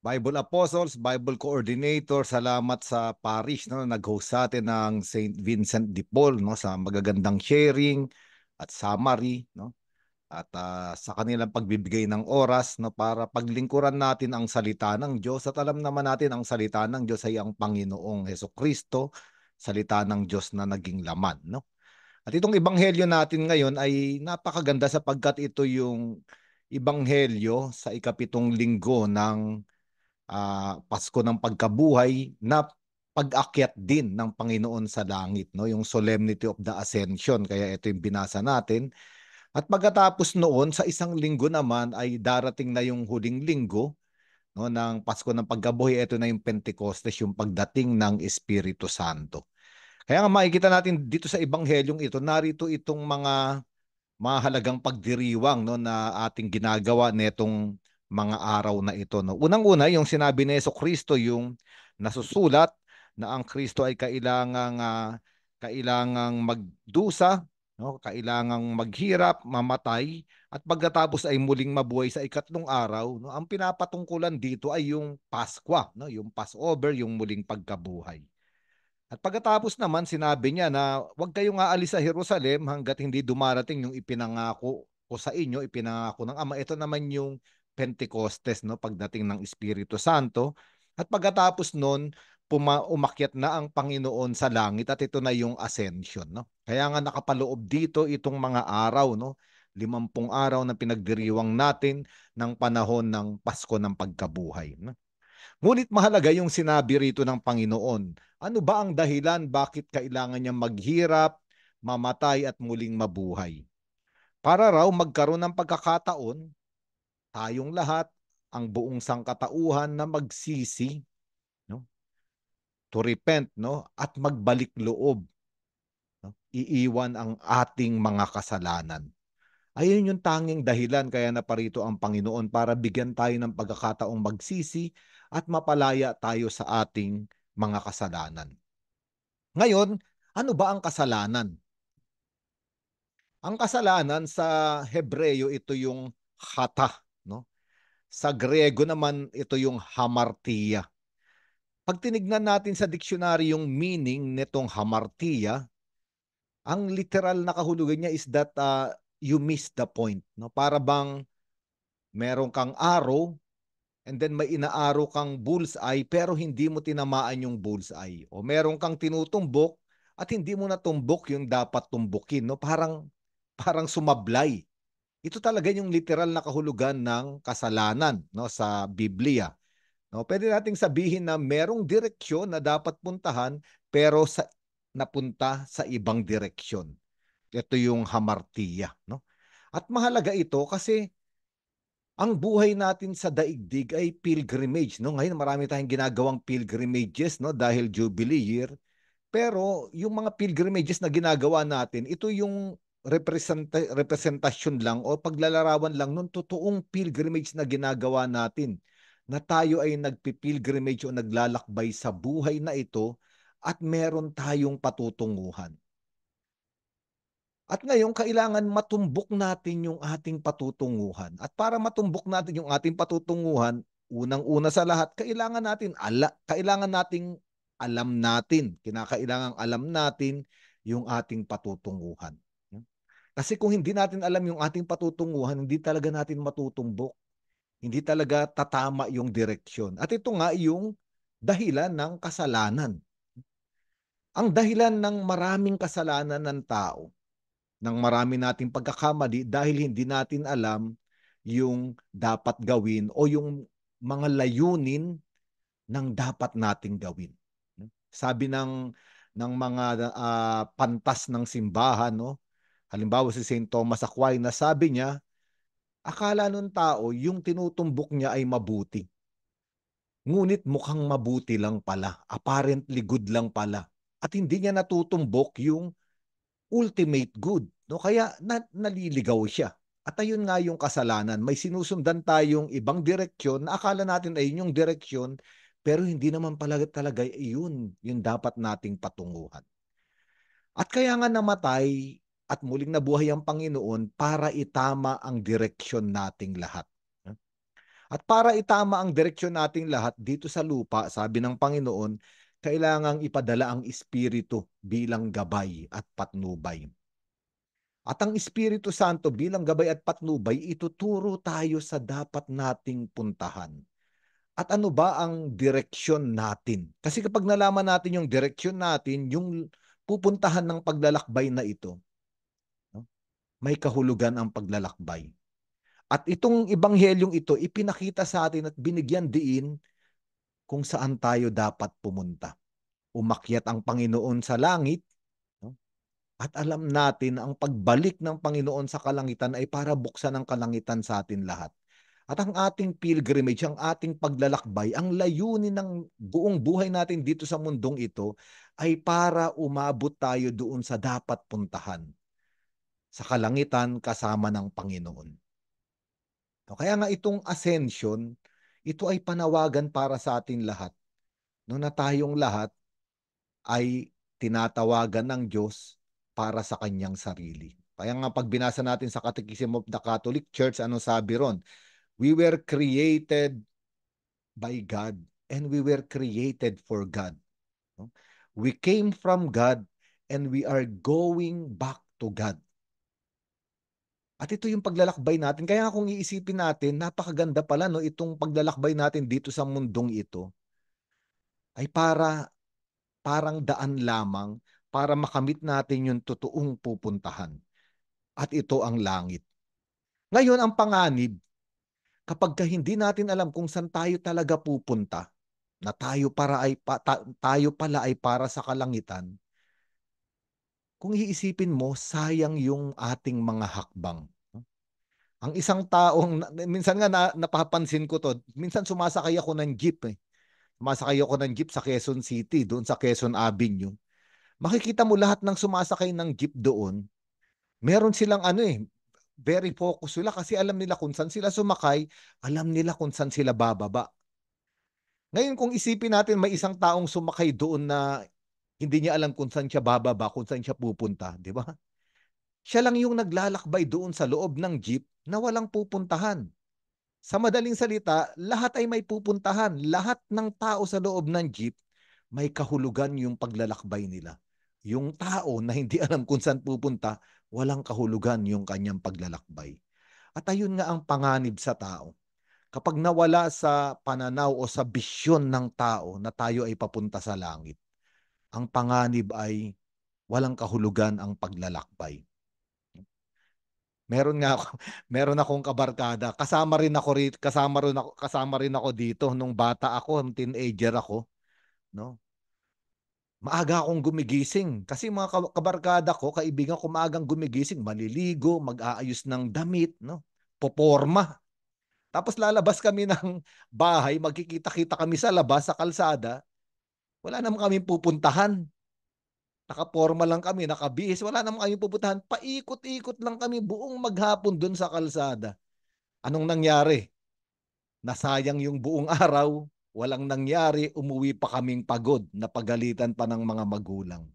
Bible Apostles, Bible Coordinator. Salamat sa parish no, nag-host sa atin ng St. Vincent de Paul no, sa magagandang sharing at summary. No? At sa kanilang pagbibigay ng oras no, para paglingkuran natin ang salita ng Diyos. At alam naman natin ang salita ng Diyos ay ang Panginoong Hesukristo, salita ng Diyos na naging laman. No? At itong ebanghelyo natin ngayon ay napakaganda sapagkat ito yung ebanghelyo sa ikapitong linggo ng Pasko ng Pagkabuhay na pag-akyat din ng Panginoon sa langit, no? Yung Solemnity of the Ascension, kaya ito yung binasa natin. At pagkatapos noon, sa isang linggo naman ay darating na yung huling linggo no, ng Pasko ng Pagkabuhay. Ito na yung Pentecostes, yung pagdating ng Espiritu Santo. Kaya nga makikita natin dito sa ebanghelyong ito, narito itong mga mahalagang pagdiriwang no, na ating ginagawa netong mga araw na ito. No? Unang-una, yung sinabi ni Jesucristo, yung nasusulat na ang Kristo ay kailangang magdusa, no? Kailangang maghirap, mamatay, at pagkatapos ay muling mabuhay sa ikatlong araw. No? Ang pinapatungkulan dito ay yung Paskwa, no? Yung Passover, yung muling pagkabuhay. At pagkatapos naman, sinabi niya na huwag kayong aalis sa Jerusalem hanggat hindi dumarating yung ipinangako ko sa inyo, ipinangako ng Ama. Ito naman yung Pentecostes, no? Pagdating ng Espiritu Santo. At pagkatapos nun, umakyat na ang Panginoon sa langit at ito na yung ascension. No? Kaya nga nakapaloob dito itong mga araw, no? 50 araw na pinagdiriwang natin ng panahon ng Pasko ng Pagkabuhay. No? Ngunit mahalaga yung sinabi rito ng Panginoon. Ano ba ang dahilan bakit kailangan niya maghirap, mamatay at muling mabuhay? Para raw magkaroon ng pagkakataon, tayong lahat, ang buong sangkatauhan na magsisi, no? To repent, no? At magbalik loob. No? Iiwan ang ating mga kasalanan. Ayun yung tanging dahilan kaya naparito ang Panginoon para bigyan tayo ng pagkakataong magsisi at mapalaya tayo sa ating mga kasalanan. Ngayon, ano ba ang kasalanan? Ang kasalanan sa Hebreo ito yung hata, no? Sa Grego naman ito yung hamartia. Pag tinignan natin sa dictionary yung meaning nitong hamartia, ang literal na kahulugan niya is that you miss the point, no? Para bang meron kang arrow and then may inaaro kang bullseye pero hindi mo tinamaan yung bullseye. O meron kang tinutumbok at hindi mo natumbok yung dapat tumbukin, no? Parang sumablay. Ito talaga yung literal na kahulugan ng kasalanan, no, sa Biblia. No, pwede nating sabihin na merong direksyon na dapat puntahan pero napunta sa ibang direksyon. Ito yung hamartiya, no? At mahalaga ito kasi ang buhay natin sa daigdig ay pilgrimage, no? Ngayon marami tayong ginagawang pilgrimages, no, dahil Jubilee year. Pero yung mga pilgrimages na ginagawa natin, ito yung representasyon lang o paglalarawan lang ng totoong pilgrimage na ginagawa natin. Na tayo ay nagpipilgrimage o naglalakbay sa buhay na ito at meron tayong patutunguhan. At ngayon, kailangan matumbok natin yung ating patutunguhan. At para matumbok natin yung ating patutunguhan, unang-una sa lahat, kailangan nating alam natin, kinakailangan alam natin yung ating patutunguhan. Kasi kung hindi natin alam yung ating patutunguhan, hindi talaga natin matutumbok. Hindi talaga tatama yung direksyon. At ito nga yung dahilan ng kasalanan. Ang dahilan ng maraming kasalanan ng tao, ng marami nating pagkakamali dahil hindi natin alam yung dapat gawin o yung mga layunin ng dapat nating gawin. Sabi ng mga pantas ng simbahan, no? Halimbawa si St. Thomas Aquinas, sabi niya, akala ng tao yung tinutumbok niya ay mabuti. Ngunit mukhang mabuti lang pala, apparently good lang pala. At hindi niya natutumbok yung ultimate good. No? Kaya naliligaw siya. At ayun nga yung kasalanan. May sinusundan tayong ibang direksyon na akala natin ay yung direksyon, pero hindi naman pala talaga yun yung dapat nating patunguhan. At kaya nga namatay at muling nabuhay ang Panginoon para itama ang direksyon nating lahat. At para itama ang direksyon nating lahat dito sa lupa, sabi ng Panginoon, kailangang ipadala ang Espiritu bilang gabay at patnubay. At ang Espiritu Santo bilang gabay at patnubay, ituturo tayo sa dapat nating puntahan. At ano ba ang direksyon natin? Kasi kapag nalaman natin yung direksyon natin, yung pupuntahan ng paglalakbay na ito, may kahulugan ang paglalakbay. At itong ebanghelyong ito, ipinakita sa atin at binigyan diin kung saan tayo dapat pumunta. Umakyat ang Panginoon sa langit, no? At alam natin ang pagbalik ng Panginoon sa kalangitan ay para buksan ang kalangitan sa atin lahat. At ang ating pilgrimage, ang ating paglalakbay, ang layunin ng buong buhay natin dito sa mundong ito ay para umabot tayo doon sa dapat puntahan. Sa kalangitan kasama ng Panginoon. Kaya nga itong ascension, ito ay panawagan para sa atin lahat. No, na tayong lahat ay tinatawagan ng Diyos para sa kanyang sarili. Kaya nga pag binasa natin sa Catechism of the Catholic Church, ano sabi ron? We were created by God and we were created for God. No? We came from God and we are going back to God. At ito yung paglalakbay natin. Kaya kung iisipin natin, napakaganda pala no, itong paglalakbay natin dito sa mundong ito ay parang daan lamang para makamit natin yung totoong pupuntahan. At ito ang langit. Ngayon, ang panganib, kapag hindi natin alam kung saan tayo talaga pupunta, na tayo pala ay para sa kalangitan, kung iisipin mo, sayang yung ating mga hakbang. Ang isang taong, minsan nga napapansin ko to, minsan sumasakay ako ng jeep Sumasakay ako ng jeep sa Quezon City, doon sa Quezon Avenue. Makikita mo lahat ng sumasakay ng jeep doon, meron silang very focus sila kasi alam nila kung saan sila sumakay, alam nila kung saan sila bababa. Ngayon kung isipin natin may isang taong sumakay doon na hindi niya alam kung saan siya bababa, kung saan siya pupunta, di ba? Siya lang yung naglalakbay doon sa loob ng jeep na walang pupuntahan. Sa madaling salita, lahat ay may pupuntahan. Lahat ng tao sa loob ng jeep, may kahulugan yung paglalakbay nila. Yung tao na hindi alam kung saan pupunta, walang kahulugan yung kanyang paglalakbay. At ayun nga ang panganib sa tao. Kapag nawala sa pananaw o sa bisyon ng tao na tayo ay papunta sa langit, ang panganib ay walang kahulugan ang paglalakbay. Meron akong kabarkada. Kasama rin ako dito nung bata ako, teenager ako, no? Maaga akong gumigising kasi mga kabarkada ko, kaibigan ko maagang gumigising, maliligo, mag-aayos ng damit, no? Poporma. Tapos lalabas kami ng bahay, magkikita-kita kami sa labas sa kalsada. Wala naman kaming pupuntahan. Nakaporma lang kami, nakabihis, wala naman kami pupuntahan. Paikot-ikot lang kami buong maghapon doon sa kalsada. Anong nangyari? Nasayang yung buong araw, walang nangyari, umuwi pa kaming pagod, napagalitan pa ng mga magulang.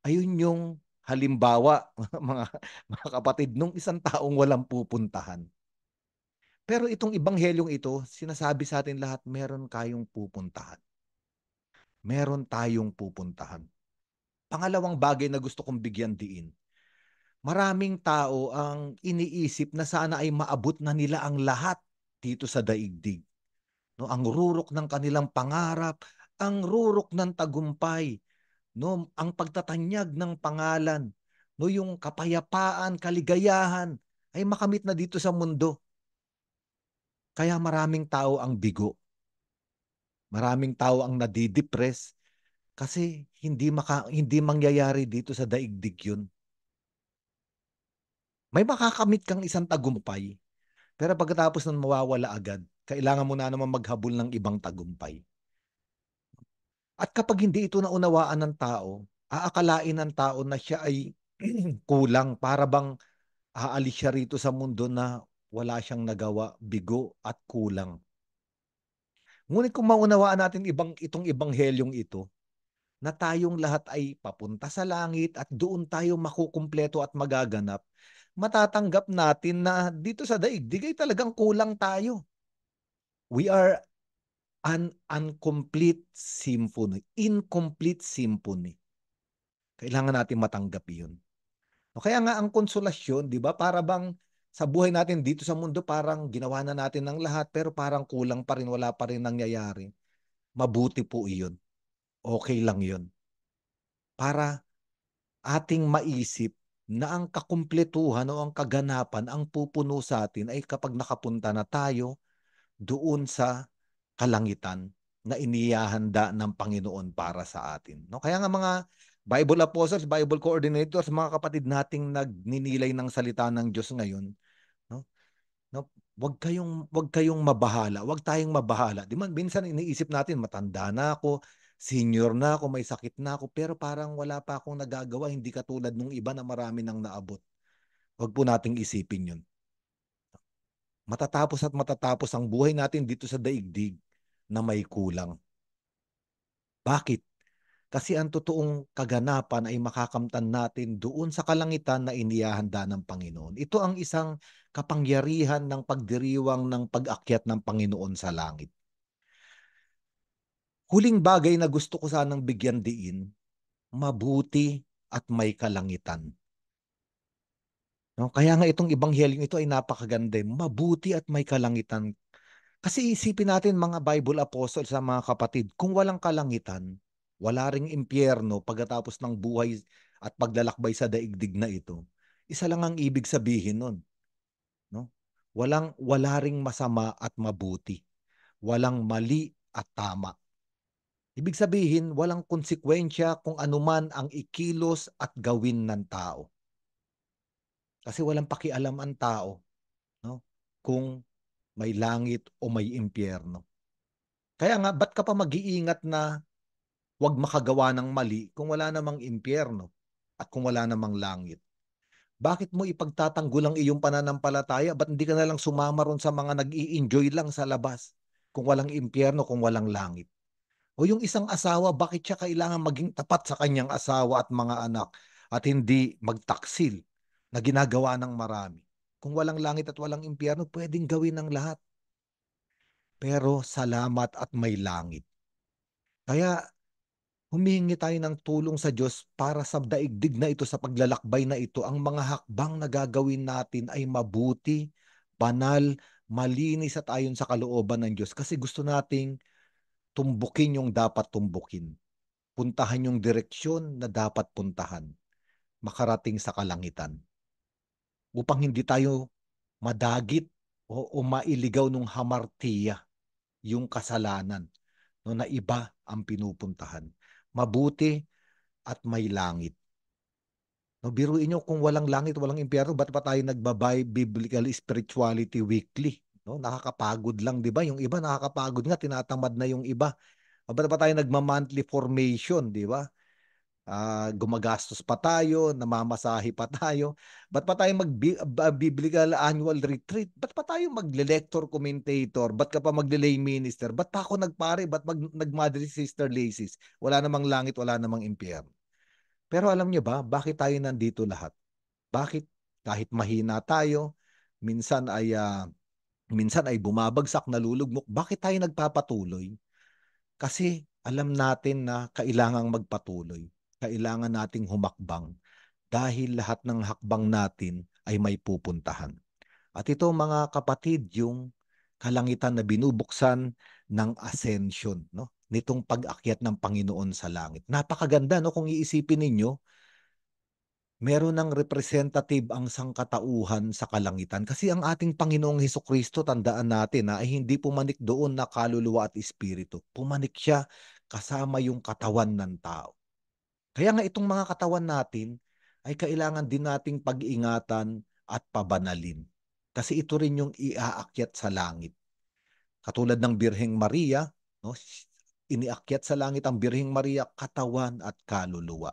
Ayun yung halimbawa, mga kapatid, nung isang taong walang pupuntahan. Pero itong ebanghelyong ito, sinasabi sa atin lahat, meron kayong pupuntahan. Meron tayong pupuntahan. Pangalawang bagay na gusto kong bigyan diin. Maraming tao ang iniisip na sana ay maabot na nila ang lahat dito sa daigdig. No, ang rurok ng kanilang pangarap, ang rurok ng tagumpay, no, ang pagtatanyag ng pangalan, no, yung kapayapaan, kaligayahan ay makamit na dito sa mundo. Kaya maraming tao ang bigo. Maraming tao ang nadidepress kasi hindi mangyayari dito sa daigdig yun. May makakamit kang isang tagumpay, pero pagkatapos nun mawawala agad. Kailangan mo na naman maghabol ng ibang tagumpay. At kapag hindi ito naunawaan ng tao, aakalain ng tao na siya ay kulang, para bang aalis siya rito sa mundo na wala siyang nagawa, bigo at kulang. Ngunit kung maunawaan natin itong ibanghelyong ito, na tayong lahat ay papunta sa langit at doon tayo makukumpleto at magaganap, matatanggap natin na dito sa daigdig ay talagang kulang tayo. We are an incomplete symphony. Kailangan natin matanggap yun. Kaya nga ang konsolasyon, di ba, para bang sa buhay natin dito sa mundo, parang ginawa na natin ng lahat, pero parang kulang pa rin, wala pa rin nangyayari. Mabuti po iyon. Okay lang yun. Para ating maisip na ang kakumpletuhan o ang kaganapan, ang pupuno sa atin ay kapag nakapunta na tayo doon sa kalangitan na inihahanda ng Panginoon para sa atin. No? Kaya nga mga Bible apostles, Bible coordinators, mga kapatid nating nagninilay ng salita ng Diyos ngayon, no? No, wag kayong mabahala, wag tayong mabahala. Di man minsan iniisip natin matanda na ako, senior na ako, may sakit na ako, pero parang wala pa akong nagagawa, hindi katulad nung iba na marami nang naabot. Wag po nating isipin 'yun. Matatapos at matatapos ang buhay natin dito sa daigdig na may kulang. Bakit? Kasi ang totoong kaganapan ay makakamtan natin doon sa kalangitan na inihahanda ng Panginoon. Ito ang isang kapangyarihan ng pagdiriwang ng pag-akyat ng Panginoon sa langit. Huling bagay na gusto ko sanang bigyan diin, mabuti at may kalangitan. No? Kaya nga itong ebanghelyong ito ay napakaganda. Mabuti at may kalangitan. Kasi isipin natin mga Bible apostles sa mga kapatid, kung walang kalangitan, wala ring impyerno pagkatapos ng buhay at paglalakbay sa daigdig na ito. Isa lang ang ibig sabihin nun. No? Wala ring masama at mabuti. Walang mali at tama. Ibig sabihin, walang konsekwensya kung anuman ang ikilos at gawin ng tao. Kasi walang pakialam ang tao, no? Kung may langit o may impyerno. Kaya nga, ba't ka pa mag-iingat na huwag makagawa ng mali kung wala namang impyerno at kung wala namang langit? Bakit mo ipagtatanggol ang iyong pananampalataya? Ba't hindi ka na lang sumama ron sa mga nag-i-enjoy lang sa labas kung walang impyerno, kung walang langit? O yung isang asawa, bakit siya kailangan maging tapat sa kanyang asawa at mga anak at hindi magtaksil na ginagawa ng marami? Kung walang langit at walang impyerno, pwedeng gawin ng lahat. Pero salamat at may langit. Kaya humingi tayo ng tulong sa Diyos para sa daigdig na ito, sa paglalakbay na ito, ang mga hakbang na gagawin natin ay mabuti, banal, malinis at ayon sa kalooban ng Diyos. Kasi gusto nating tumbukin yung dapat tumbukin. Puntahan yung direksyon na dapat puntahan. Makarating sa kalangitan. Upang hindi tayo madagit o mailigaw ng hamartiya, yung kasalanan, no, na iba ang pinupuntahan. Mabuti at may langit. No, biruin nyo, kung walang langit, walang impyerno, ba't pa tayo nagbabay Biblical Spirituality Weekly? No, nakakapagod lang, di ba? Yung iba nakakapagod nga, tinatamad na yung iba. Ba't pa tayo nagma-monthly formation, di ba? Gumagastos pa tayo, namamasahe pa tayo. Ba't pa tayo mag-biblical annual retreat? Ba't pa tayo magle-lector commentator? Ba't ka pa magle-lay minister? Ba't pa ako nagpare? Ba't nag-Mother Sister Laces? Wala namang langit, wala namang impyerno. Pero alam niyo ba, bakit tayo nandito lahat? Bakit? Kahit mahina tayo, minsan ay bumabagsak, nalulugmok. Bakit tayo nagpapatuloy? Kasi alam natin na kailangang magpatuloy. Kailangan nating humakbang dahil lahat ng hakbang natin ay may pupuntahan. At ito mga kapatid, yung kalangitan na binubuksan ng ascension, no? Nitong pag-akyat ng Panginoon sa langit. Napakaganda, no? Kung iisipin ninyo, meron ng representative ang sangkatauhan sa kalangitan. Kasi ang ating Panginoong Hesukristo, tandaan natin na ay hindi pumanik doon na kaluluwa at espiritu. Pumanik siya kasama yung katawan ng tao. Kaya nga itong mga katawan natin ay kailangan din nating pag-ingatan at pabanalin. Kasi ito rin yung iaakyat sa langit. Katulad ng Birheng Maria, no? Iniakyat sa langit ang Birheng Maria, katawan at kaluluwa.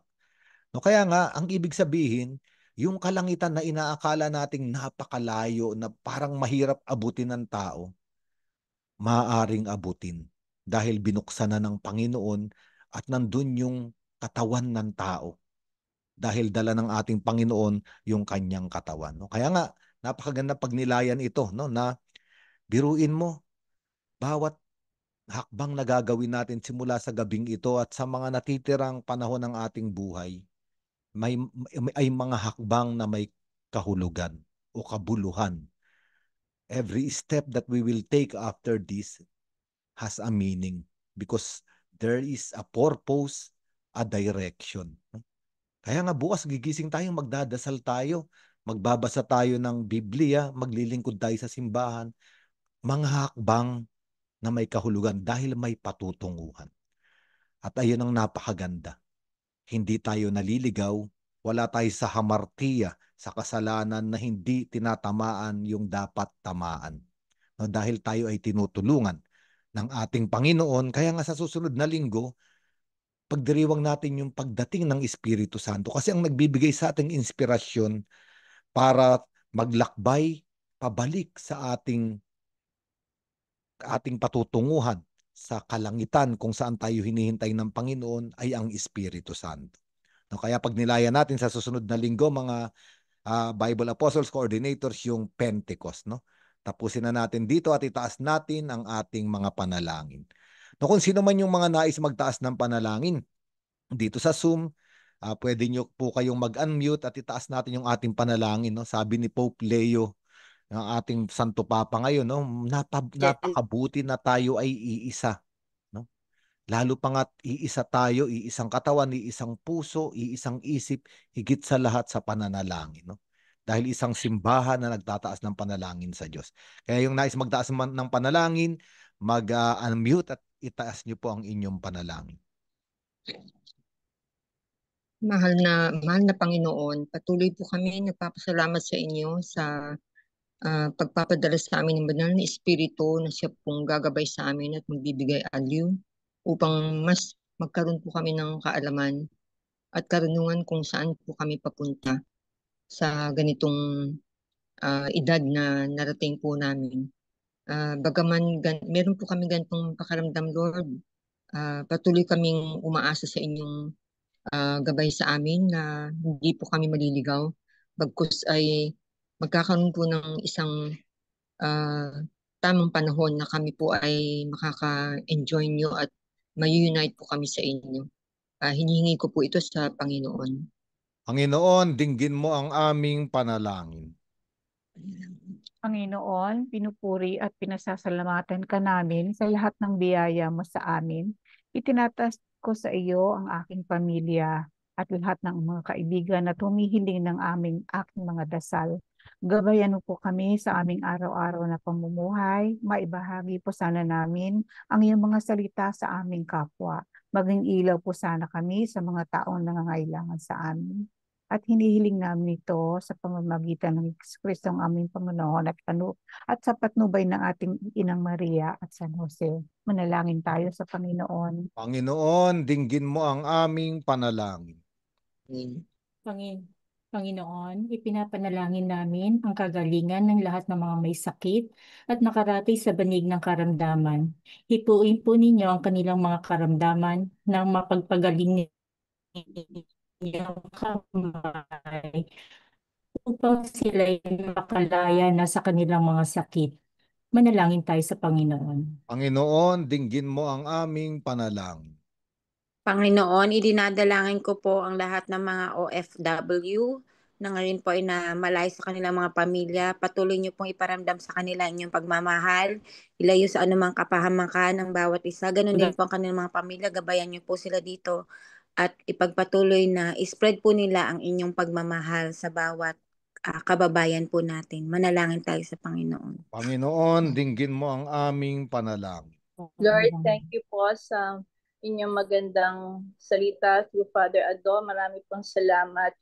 No, kaya nga, ang ibig sabihin, yung kalangitan na inaakala nating napakalayo, na parang mahirap abutin ng tao, maaaring abutin dahil binuksan na ng Panginoon at nandun yung katawan ng tao. Dahil dala ng ating Panginoon yung kanyang katawan. No? Kaya nga, napakaganda pagnilayan ito, no? Na biruin mo, bawat hakbang na gagawin natin simula sa gabing ito at sa mga natitirang panahon ng ating buhay, ay mga hakbang na may kahulugan o kabuluhan. Every step that we will take after this has a meaning because there is a purpose, a direction. Kaya nga bukas gigising tayo, magdadasal tayo, magbabasa tayo ng Biblia, maglilingkod tayo sa simbahan. Mga hakbang na may kahulugan dahil may patutunguhan. At ayun ang napakaganda. Hindi tayo naliligaw, wala tayo sa hamartiya, sa kasalanan na hindi tinatamaan yung dapat tamaan. No, dahil tayo ay tinutulungan ng ating Panginoon, kaya nga sa susunod na linggo, pagdiriwang natin yung pagdating ng Espiritu Santo. Kasi ang nagbibigay sa ating inspirasyon para maglakbay, pabalik sa ating patutunguhan sa kalangitan kung saan tayo hinihintay ng Panginoon ay ang Espiritu Santo. No, kaya pag nilaya natin sa susunod na linggo, mga Bible Apostles Coordinators, yung Pentecost, no? Tapusin na natin dito at itaas natin ang ating mga panalangin. No, kung sino man yung mga nais magtaas ng panalangin dito sa Zoom, pwede nyo po kayong mag-unmute at itaas natin yung ating panalangin, no? Sabi ni Pope Leo, ang ating Santo Papa ngayon, no? Napakabuti na tayo ay iisa. No? Lalo pa nga't iisa tayo, iisang katawan, iisang puso, iisang isip, higit sa lahat sa pananalangin. No? Dahil isang simbahan na nagtataas ng panalangin sa Diyos. Kaya yung nais magtaas ng panalangin, mag-unmute at itaas niyo po ang inyong panalangin. Mahal na Panginoon, patuloy po kami nagpapasalamat sa inyo sa pagpapadala sa amin ng banal na Espiritu na siya pong gagabay sa amin at magbibigay aliw upang mas magkaroon po kami ng kaalaman at karunungan kung saan po kami papunta sa ganitong edad na narating po namin. Bagaman meron po kami ganitong pakaramdam, Lord, patuloy kaming umaasa sa inyong gabay sa amin na hindi po kami maliligaw. Bagkus ay magkakaroon po ng isang tamang panahon na kami po ay makaka-enjoy nyo at may-unite po kami sa inyo. Hinihingi ko po ito sa Panginoon. Panginoon, dinggin mo ang aming panalangin. Panginoon, pinupuri at pinasasalamatan ka namin sa lahat ng biyaya mo sa amin. Itinatas ko sa iyo ang aking pamilya at lahat ng mga kaibigan na tumihiling ng aking mga dasal. Gabayan mo po kami sa aming araw-araw na pamumuhay. Maibahagi po sana namin ang iyong mga salita sa aming kapwa. Maging ilaw po sana kami sa mga taong nangangailangan sa amin. At hinihiling namin ito sa pamamagitan ng Kristo ang aming Panginoon at sa patnubay ng ating Inang Maria at San Jose. Manalangin tayo sa Panginoon. Panginoon, dinggin mo ang aming panalangin. Panginoon, ipinapanalangin namin ang kagalingan ng lahat ng mga may sakit at nakarating sa banig ng karamdaman. Hipuin po ninyo ang kanilang mga karamdaman ng mapagpagaling ninyong kamay upang sila'y makalaya na sa kanilang mga sakit. Manalangin tayo sa Panginoon. Panginoon, dinggin mo ang aming panalangin. Panginoon, idinadalangin ko po ang lahat ng mga OFW na ngayon po ay na malayo sa kanilang mga pamilya. Patuloy niyo pong iparamdam sa kanila inyong pagmamahal, ilayo sa anumang kapahamakan ng bawat isa. Ganun din po ang kanilang mga pamilya, gabayan niyo po sila dito at ipagpatuloy na spread po nila ang inyong pagmamahal sa bawat kababayan po natin. Manalangin tayo sa Panginoon. Panginoon, dinggin mo ang aming panalangin. Lord, thank you po sa inyong magandang salita through Father Ado. Marami pong salamat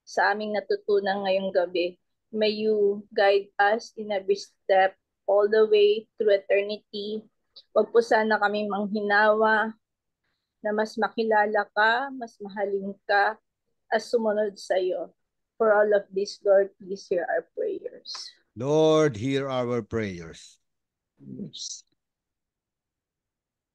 sa aming natutunan ngayong gabi. May you guide us in every step all the way through eternity. Huwag po sana kami manghinawa na mas makilala ka, mas mahalin ka, as sumunod sa iyo. For all of this, Lord, please hear our prayers. Lord, hear our prayers.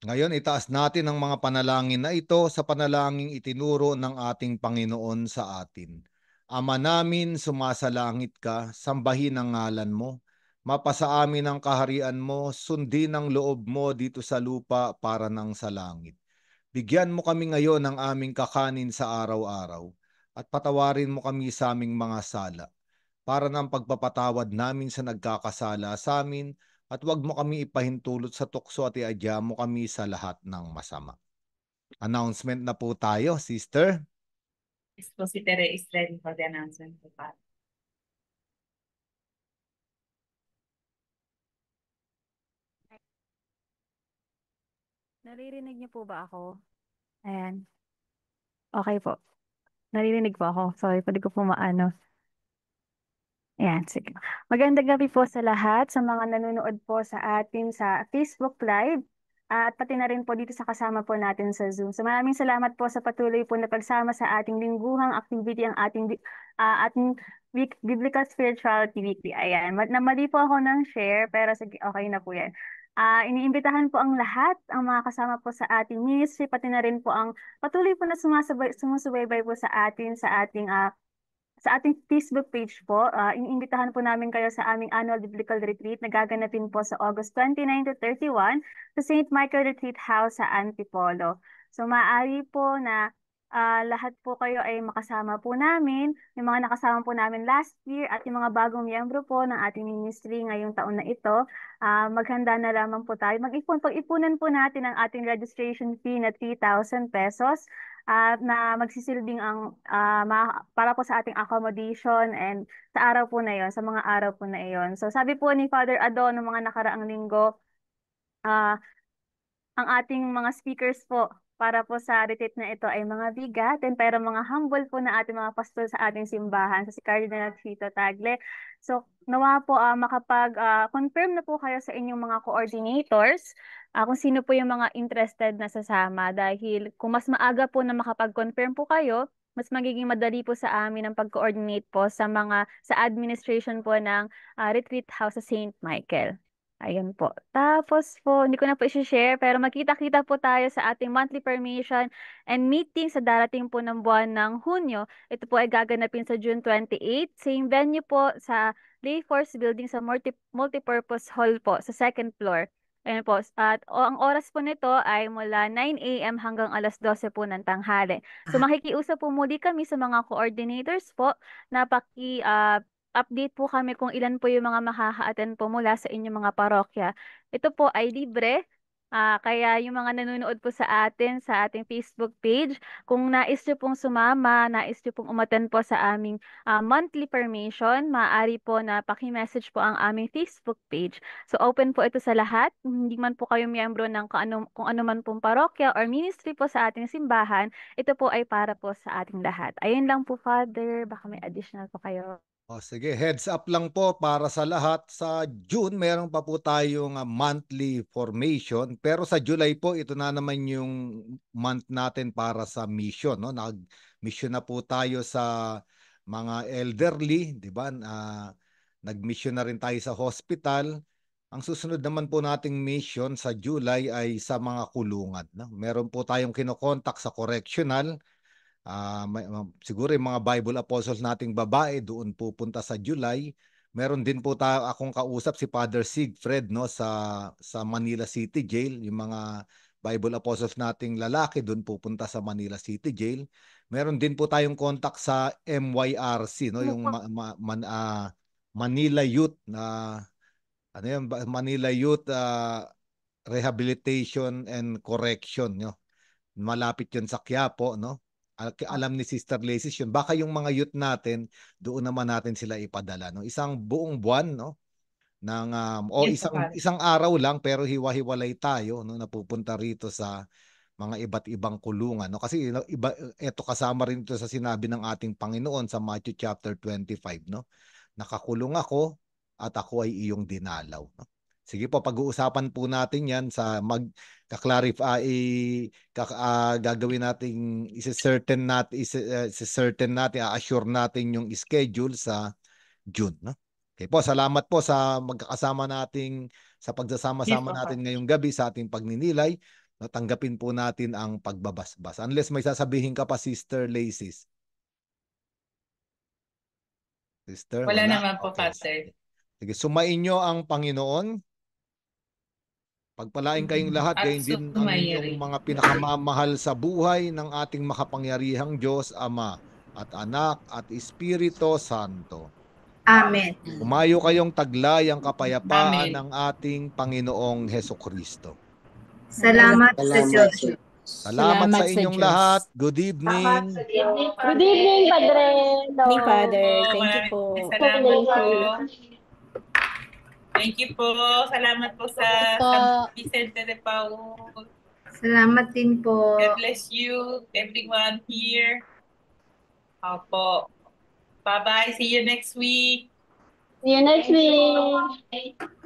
Ngayon, itaas natin ang mga panalangin na ito sa panalangin itinuro ng ating Panginoon sa atin. Ama namin, sumasalangit ka, sambahin ang ngalan mo. Mapasa amin ang kaharian mo, sundin ang loob mo dito sa lupa para nang sa langit. Bigyan mo kami ngayon ng aming kakanin sa araw-araw at patawarin mo kami sa aming mga sala para ng pagpapatawad namin sa nagkakasala sa amin at huwag mo kami ipahintulot sa tukso at iadya mo kami sa lahat ng masama. Announcement na po tayo, sister. Yes po, si Tere is ready for the announcement po, Pat. Naririnig niyo po ba ako? Ayan. Okay po. Naririnig po ako. Sorry, pwede ko po maano. Ayan, sige. Magandang gabi po sa lahat, sa mga nanonood po sa atin sa Facebook Live at pati na rin po dito sa kasama po natin sa Zoom. So maraming salamat po sa patuloy po na pagsama sa ating lingguhang activity, ang ating Biblical Spirituality Weekly. Ayan, namali po ako ng share pero sige, okay na po yan. Iniimbitahan po ang lahat, ang mga kasama po sa ating ministry, pati na rin po ang patuloy po na sumusubaybay po sa atin, sa ating Facebook page po. Iniimbitahan po namin kayo sa aming annual biblical retreat na gaganapin po sa August 29 to 31 sa St. Michael Retreat House sa Antipolo. So maaari po na lahat po kayo ay makasama po namin, yung mga nakasama po namin last year at yung mga bagong miyembro po ng ating ministry ngayong taon na ito. Maghanda na lamang po tayo. Pag-ipunan po natin ang ating registration fee na 3,000 pesos. Na magsisilbing para po sa ating accommodation and sa araw po na yon, sa mga araw po na iyon. So sabi po ni Father Ado ng mga nakaraang linggo, ang ating mga speakers po para po sa retreat na ito ay mga bigatin pero mga humble po na ating mga pastor sa ating simbahan, sa si Cardinal Chito Tagle. So nawa po makapag-confirm na po kayo sa inyong mga coordinators kung sino po yung mga interested na sasama dahil kung mas maaga po na makapag-confirm po kayo, mas magiging madali po sa amin ang pag-coordinate po sa administration po ng Retreat House sa St. Michael. Ayun po. Tapos po, hindi ko na po i-share, pero magkita-kita po tayo sa ating monthly permission and meeting sa darating po ng buwan ng Hunyo. Ito po ay gaganapin sa June 28. Same venue po sa Layforce Building sa Multipurpose Hall po sa second floor. Ayun po. At ang oras po nito ay mula 9 a.m. hanggang alas 12 po ng tanghali. So makikiusap po muli kami sa mga coordinators po na update po kami kung ilan po yung mga makaka-attend po mula sa inyong mga parokya. Ito po ay libre. Kaya yung mga nanonood po sa atin, sa ating Facebook page, kung nais nyo pong sumama, nais nyo pong umattend po sa aming monthly permission, maaari po na paki-message po ang aming Facebook page. So open po ito sa lahat. Hindi man po kayo miyembro ng kung ano man pong parokya or ministry po sa ating simbahan, ito po ay para po sa ating lahat. Ayun lang po, Father. Baka may additional po kayo. Sige, heads up lang po para sa lahat. Sa June, meron pa po tayong monthly formation. Pero sa July po, ito na naman yung month natin para sa mission. No? Nag-mission na po tayo sa mga elderly, di ba? Nag-mission na rin tayo sa hospital. Ang susunod naman po nating mission sa July ay sa mga kulungan. No? Meron po tayong kinokontak sa correctional. Siguro yung mga Bible apostles nating babae doon pupunta sa July. Meron din po akong kausap si Father Sigfred no sa Manila City Jail, yung mga Bible apostles nating lalaki doon pupunta sa Manila City Jail. Meron din po tayong contact sa MYRC, no, yung Manila Youth na ano yan, Manila Youth Rehabilitation and Correction, no. Malapit 'yun sa Quiapo, no. Alam ni Sister Laces yun. Baka yung mga youth natin, doon naman natin sila ipadala, no. Isang buong buwan, no, ng isang araw lang pero hiwa-hiwalay tayo, no, napupunta rito sa mga iba't ibang kulungan, no, kasi ito kasama rin ito sa sinabi ng ating Panginoon sa Matthew chapter 25, no, nakakulong ako at ako ay iyong dinalaw, no. Sige po, pag-uusapan po natin yan sa magka-clarify, gagawin natin, isa-certain natin, assure natin yung schedule sa June, no. Okay po, salamat po sa magkakasama nating sa pagsasama-sama natin ngayong gabi sa ating pagninilay. Tanggapin po natin ang pagbabasbas. Unless may sasabihin ka pa, Sister Laces. Sister, wala naman po, Pastor. Sige, sumain nyo ang Panginoon. Pagpalain kayong lahat, gayon din ang inyong mga pinakamamahal sa buhay ng ating makapangyarihang Diyos, Ama, at Anak, at Espiritu Santo. Amen. Umayo kayong taglay ang kapayapaan ng ating Panginoong Hesukristo. Salamat sa Diyos. Salamat sa inyong lahat. Good evening. Good evening, Padre. Good Father. Thank you po. Salamat po. Thank you po. Salamat po sa San Vicente de Paul. Salamat din po. God bless you, everyone here. Opo. Bye-bye. See you next week. See you next week.